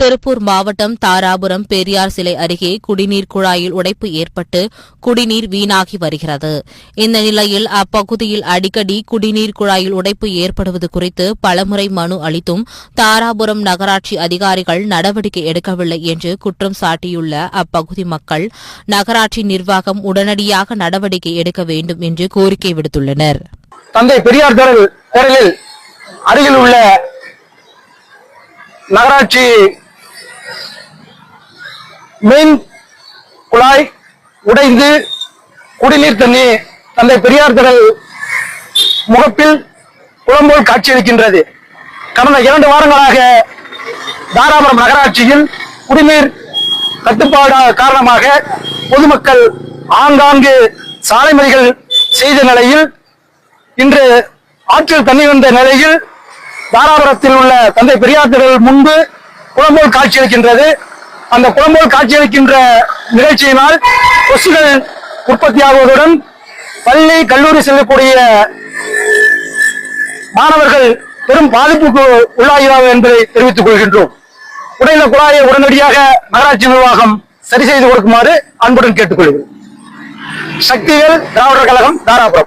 திருப்பூர் மாவட்டம் தாராபுரம் பெரியார் சிலை அருகே குடிநீர் குழாயில் உடைப்பு ஏற்பட்டு குடிநீர் வீணாகி வருகிறது. இந்த நிலையில் அப்பகுதியில் அடிக்கடி குடிநீர் குழாயில் உடைப்பு ஏற்படுவது குறித்து பலமுறை மனு அளித்தும் தாராபுரம் நகராட்சி அதிகாரிகள் நடவடிக்கை எடுக்கவில்லை என்று குற்றம் சாட்டியுள்ள அப்பகுதி மக்கள் நகராட்சி நிர்வாகம் உடனடியாக நடவடிக்கை எடுக்க வேண்டும் என்று கோரிக்கை விடுத்துள்ளனர். தந்தை பெரியார் திடலில் அருகில் உள்ள நகராட்சி மெயின் குழாய் உடைந்து குடிநீர் தண்ணீர் தந்தை பெரியார் திடல் முகப்பில் குளம்போல் காட்சியளிக்கின்றது. கடந்த 2 வாரங்களாக தாராபுரம் நகராட்சியில் குடிநீர் கட்டுப்பாடு காரணமாக பொதுமக்கள் ஆங்காங்கு சாலை மறியல் செய்த நிலையில் இன்று ஆற்றில் தண்ணீர் வந்த நிலையில் தாராபுரத்தில் உள்ள தந்தை பெரியார் திடல் முன்பு குளம்போல் காட்சியளிக்கின்றது. அந்த குளம்போல் காட்சியளிக்கின்ற நிகழ்ச்சியினால் கொசுகள் உற்பத்தியாகுவதுடன் பள்ளி கல்லூரி செல்லக்கூடிய மாணவர்கள் பெரும் பாதிப்புக்கு உள்ளாகிறார்கள் என்பதை தெரிவித்துக் கொள்கின்றோம். உடைந்த குழாயை உடனடியாக நகராட்சி நிர்வாகம் சரி செய்து கொடுக்குமாறு அன்புடன் கேட்டுக்கொள்கிறேன். சக்திவேல், திராவிடர் கழகம், தாராபுரம்.